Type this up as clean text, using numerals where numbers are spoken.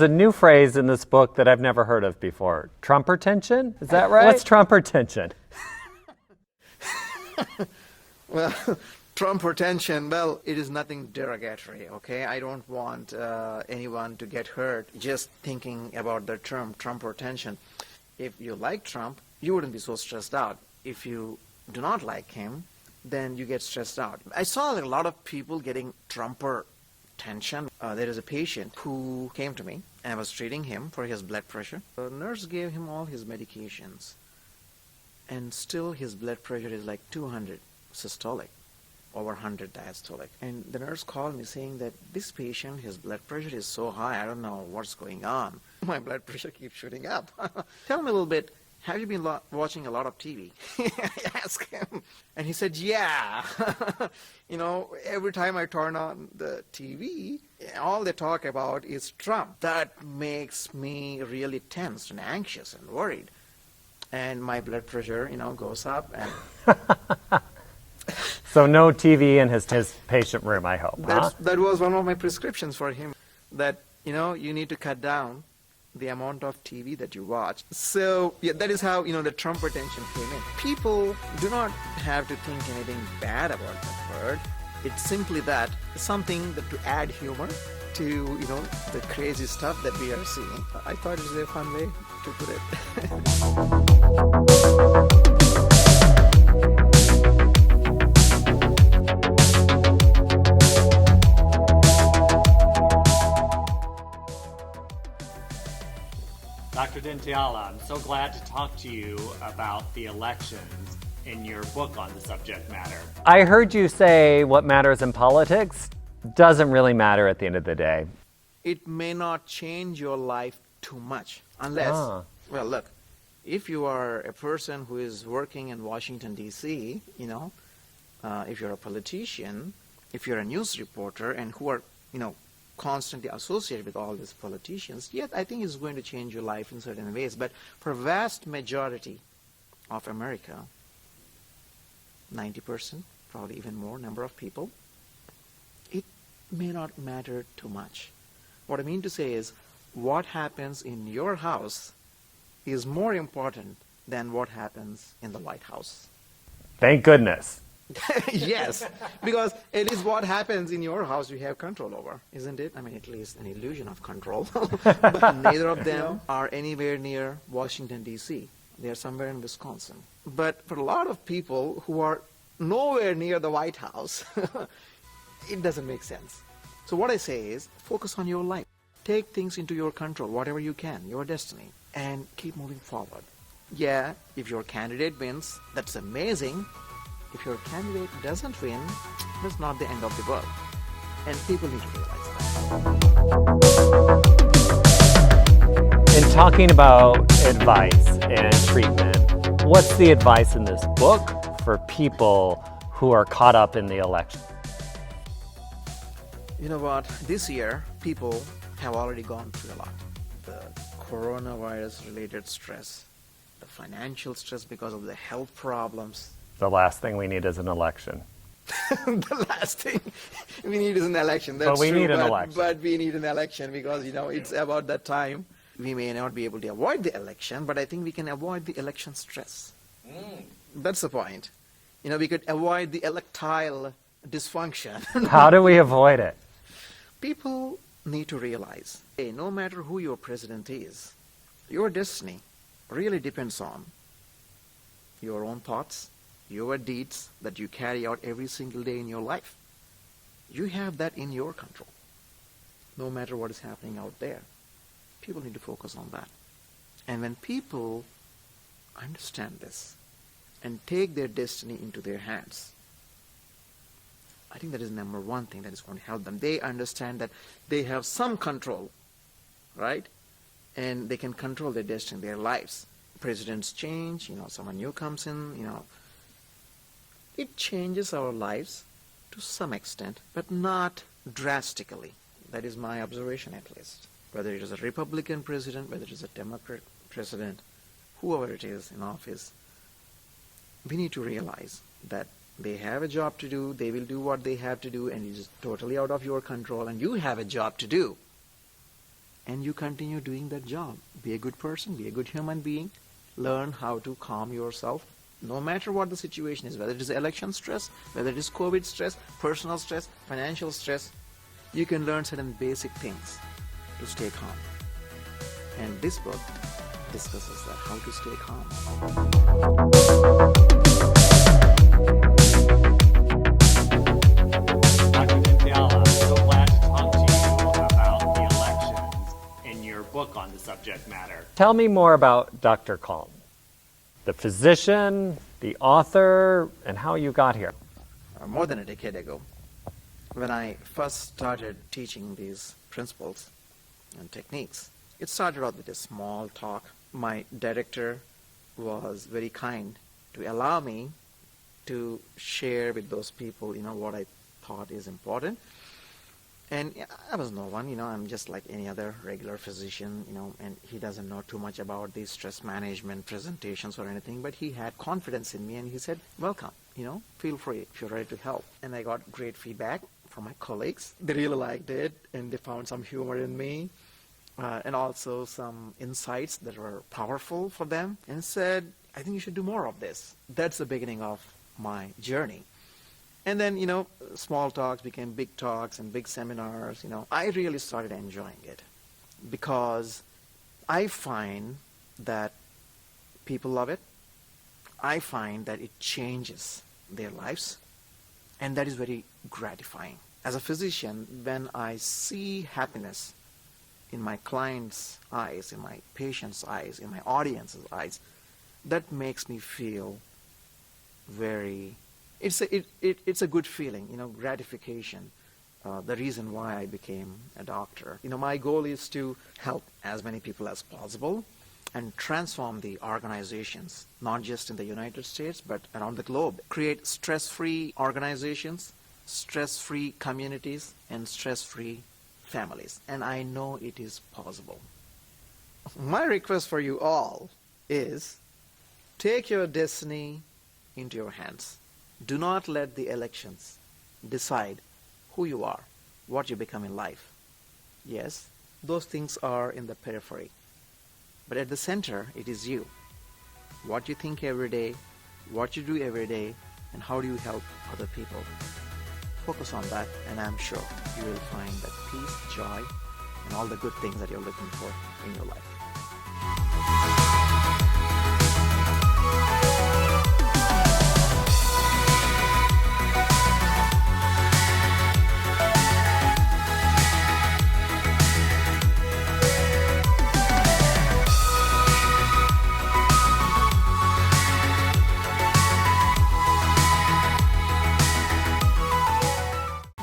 There's a new phrase in this book that I've never heard of before. Trumper tension? Is that right? What's Trumper tension? Well, Trump retention, well, it is nothing derogatory, okay? I don't want anyone to get hurt just thinking about the term Trump retention. If you like Trump, you wouldn't be so stressed out. If you do not like him, then you get stressed out. I saw a lot of people getting Trumper tension. There is a patient who came to me, and I was treating him for his blood pressure. The nurse gave him all his medications, and still his blood pressure is like 200 systolic, over 100 diastolic. And the nurse called me saying that this patient, his blood pressure is so high, I don't know what's going on. My blood pressure keeps shooting up. Tell me a little bit, have you been watching a lot of TV? I asked him. And he said, yeah. You know, every time I turn on the TV, all they talk about is Trump. That makes me really tense and anxious and worried. And my blood pressure, goes up. And So no TV in his patient room, I hope. That was one of my prescriptions for him, that, you need to cut down the amount of TV that you watch. So, yeah, that is how, the Trump retention came in. People do not have to think anything bad about that word. It's simply that, something that to add humor to, the crazy stuff that we are seeing. I thought it was a fun way to put it. Dr. Dentiala, I'm so glad to talk to you about the elections in your book on the subject matter. I heard you say what matters in politics doesn't really matter at the end of the day. It may not change your life too much unless, well, look, if you are a person who is working in Washington, D.C., if you're a politician, if you're a news reporter and who are, constantly associated with all these politicians, yes, I think it's going to change your life in certain ways. But for a vast majority of America, 90%, probably even more number of people, it may not matter too much. What I mean to say is, what happens in your house is more important than what happens in the White House. Thank goodness. Yes, because it is what happens in your house you have control over, isn't it? I mean, at least an illusion of control. But neither of them are anywhere near Washington, D.C. They are somewhere in Wisconsin. But for a lot of people who are nowhere near the White House, it doesn't make sense. So what I say is, focus on your life. Take things into your control, whatever you can, your destiny, and keep moving forward. Yeah, if your candidate wins, that's amazing. If your candidate doesn't win, that's not the end of the world. And people need to realize that. In talking about advice and treatment, what's the advice in this book for people who are caught up in the election? You know what? This year, people have already gone through a lot. The coronavirus-related stress, the financial stress because of the health problems. The last thing we need is an election. The last thing we need is an election. That's but we true, need an election. But we need an election because, it's about that time. We may not be able to avoid the election, but I think we can avoid the election stress. That's the point. We could avoid the electile dysfunction. How do we avoid it? People need to realize, hey, no matter who your president is, your destiny really depends on your own thoughts, your deeds that you carry out every single day in your life. You have that in your control, no matter what is happening out there. People need to focus on that. And when people understand this and take their destiny into their hands, I think that is number one thing that is going to help them. They understand that they have some control, right? And they can control their destiny, their lives. Presidents change, someone new comes in, It changes our lives to some extent, but not drastically. That is my observation, at least. Whether it is a Republican president, whether it is a Democrat president, whoever it is in office, we need to realize that they have a job to do, they will do what they have to do, and it is totally out of your control, and you have a job to do. and you continue doing that job. Be a good person, be a good human being, learn how to calm yourself, no matter what the situation is, whether it is election stress, whether it is COVID stress, personal stress, financial stress, you can learn certain basic things to stay calm. And this book discusses that, how to stay calm. Dr. Dintyala, I'm so glad to talk to you about the elections in your book on the subject matter. Tell me more about Dr. Calm, the physician, the author, and how you got here. More than a decade ago, when I first started teaching these principles and techniques, it started out with a small talk. My director was very kind to allow me to share with those people, what I thought is important. And I was no one, I'm just like any other regular physician, and he doesn't know too much about these stress management presentations or anything, but he had confidence in me and he said, welcome, feel free if you're ready to help. And I got great feedback from my colleagues. They really liked it and they found some humor in me. And also some insights that were powerful for them, and said, I think you should do more of this. That's the beginning of my journey. And then, small talks became big talks and big seminars. I really started enjoying it because I find that people love it. I find that it changes their lives, and that is very gratifying. As a physician, when I see happiness in my client's eyes, in my patient's eyes, in my audience's eyes, that makes me feel very, it's a good feeling, gratification. The reason why I became a doctor. My goal is to help as many people as possible and transform the organizations, not just in the United States, but around the globe. Create stress-free organizations, stress-free communities, and stress-free families, and I know it is possible. My request for you all is take your destiny into your hands. Do not let the elections decide who you are, what you become in life. Yes, those things are in the periphery, but at the center it is you. What you think every day, what you do every day, and how do you help other people. Focus on that, and I'm sure you will find that peace, joy, and all the good things that you're looking for in your life.